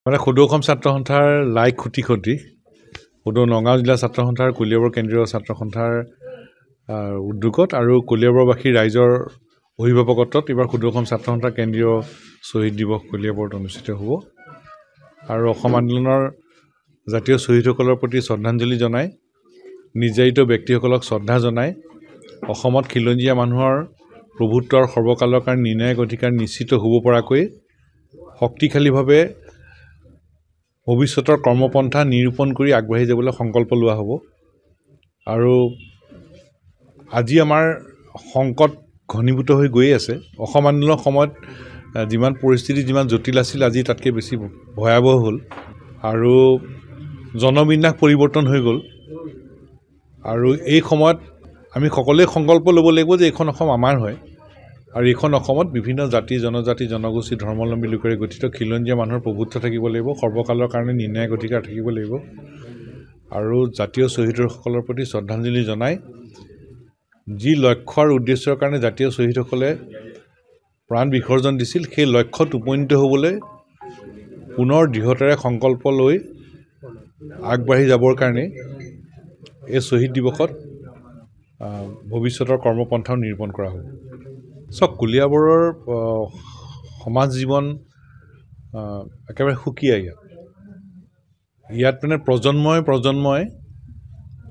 মানে সদৌ অসম ছাত্ৰ সন্থাৰ লাইক খুটি সদৌ নগাঁও জিলা ছাত্ৰ সন্থাৰ কলিয়াবৰ কেন্দ্ৰীয় ছাত্ৰ সন্থাৰ উদ্যোগত আৰু কলিয়াবৰবাসী ৰাইজৰ অভিভাৱকত্বত এইবাৰ সদৌ অসম ছাত্ৰ সন্থাৰ কেন্দ্ৰীয় শ্বহীদ দিৱস কলিয়াবৰত অনুষ্ঠিত হ'ব আৰু অসম আন্দোলনৰ জাতীয় শ্বহীদসকলৰ প্ৰতি শ্ৰদ্ধাঞ্জলি জনাই নিৰ্যাতিত ব্যক্তিসকলক শ্ৰদ্ধা জনাই অসমত খিলঞ্জীয়া মানুহৰ প্ৰভুত্বৰ সৰ্বকালৰ কাৰণে নিৰ্ণায়ক অধিকাৰ নিশ্চিত হ'ব পৰাকৈ শক্তিশালীভাৱে ভৱিষ্যতৰ কৰ্মপন্থা নিৰূপণ কৰি আগবাঢ়ি যাবলৈ সংকল্প লোৱা হ'ব আৰু আজি আমাৰ সংকট ঘনীভূত হৈ গৈ আছে অসম আন্দোলনৰ সময়ত যিমান পৰিস্থিতি যিমান জটিল আছিল আজি তাতকৈ বেছি ভয়াৱহ হ'ল আৰু জনবিন্যাস পৰিৱৰ্তন হৈ গ'ল আৰু এই সময়ত আমি সকলোৱে সংকল্প ল'ব লাগিব যে এইখন অসম আমাৰ হয় আৰু এইখন অসমত বিভিন্ন জাতি জনজাতি জনগোষ্ঠী ধৰ্মাৱলম্বী লোকেৰে গঠিত খিলঞ্জীয়া মানুহৰ প্ৰভুত্ব থাকিব লাগিব সৰ্বকালৰ কাৰণে নিৰ্ণায়ক অধিকাৰ থাকিব লাগিব আৰু জাতীয় শ্বহীদসকলৰ প্ৰতি শ্ৰদ্ধাঞ্জলি জনাই যি লক্ষ্য আৰু উদ্দেশ্যৰ কাৰণে জাতীয় শ্বহীদসকলে প্ৰাণ বিসৰ্জন দিছিল সেই লক্ষ্যত উপনীত হ'বলৈ পুনৰ দৃঢ়তাৰে সংকল্প লৈ আগবাঢ়ি যাবৰ কাৰণে এই শ্বহীদ দিৱসত ভৱিষ্যতৰ কৰ্মপন্থাও নিৰূপণ কৰা হ'ব কলিয়াবৰৰ সমাজ জীৱন একেবাৰে সুকীয়া ইয়াত মানে প্ৰজন্মই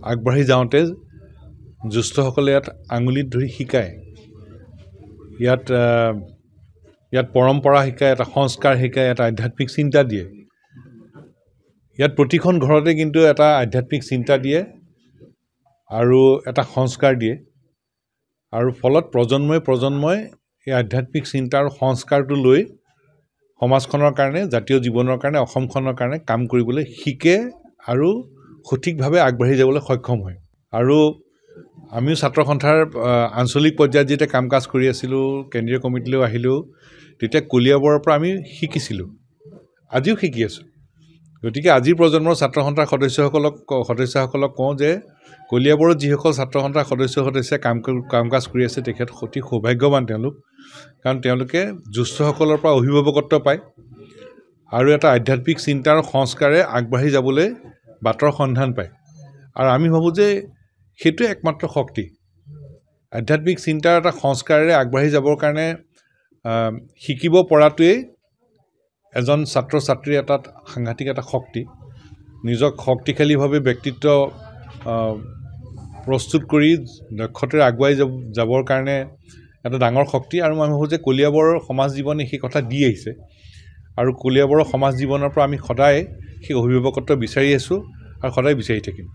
আগবাঢ়ি যাওঁতে জ্যেষ্ঠসকলে ইয়াত আঙুলিত ধৰি শিকায় ইয়াত পৰম্পৰা শিকায় এটা সংস্কাৰ শিকায় এটা আধ্যাত্মিক চিন্তা দিয়ে ইয়াত প্ৰতিখন ঘৰতে কিন্তু এটা আধ্যাত্মিক চিন্তা দিয়ে আৰু এটা সংস্কাৰ দিয়ে আৰু ফলত প্ৰজন্মই এই আধ্যাত্মিক চিন্তা আৰু সংস্কাৰটো লৈ সমাজখনৰ কাৰণে জাতীয় জীৱনৰ কাৰণে অসমখনৰ কাৰণে কাম কৰিবলৈ শিকে আৰু সঠিকভাৱে আগবাঢ়ি যাবলৈ সক্ষম হয় আৰু আমিও ছাত্ৰ সন্থাৰ আঞ্চলিক পৰ্যায়ত যেতিয়া কাম কাজ কৰি আছিলোঁ কেন্দ্ৰীয় কমিটিলৈ আহিলোঁ তেতিয়া কলিয়াবৰৰ পৰা আমি শিকিছিলোঁ আজিও শিকি আছোঁ গতিকে আজিৰ প্ৰজন্মৰ ছাত্ৰ সন্থাৰ সদস্যসকলক কওঁ যে কলিয়াবৰত যিসকল ছাত্ৰ সন্থাৰ সদস্যই কাম কাজ কৰি আছে তেখেত অতি সৌভাগ্যৱান তেওঁলোক কাৰণ তেওঁলোকে জ্যেষ্ঠসকলৰ পৰা অভিভাৱকত্ব পায় আৰু এটা আধ্যাত্মিক চিন্তা আৰু সংস্কাৰে আগবাঢ়ি যাবলৈ বাটৰ সন্ধান পায় আৰু আমি ভাবোঁ যে সেইটোৱে একমাত্ৰ শক্তি আধ্যাত্মিক চিন্তাৰ এটা সংস্কাৰেৰে আগবাঢ়ি যাবৰ কাৰণে শিকিব পৰাটোৱেই এজন ছাত্ৰ ছাত্ৰীৰ এটা সাংঘাতিক এটা শক্তি নিজক শক্তিশালীভাৱে ব্যক্তিত্ব প্ৰস্তুত কৰি দক্ষতাৰে আগুৱাই যাবৰ কাৰণে এটা ডাঙৰ শক্তি আৰু মই ভাবোঁ যে কলিয়াবৰৰ সমাজ জীৱনে সেই কথা দি আহিছে আৰু কলিয়াবৰৰ সমাজ জীৱনৰ পৰা আমি সদায় সেই অভিভাৱকত্ব বিচাৰি আছোঁ আৰু সদায় বিচাৰি থাকিম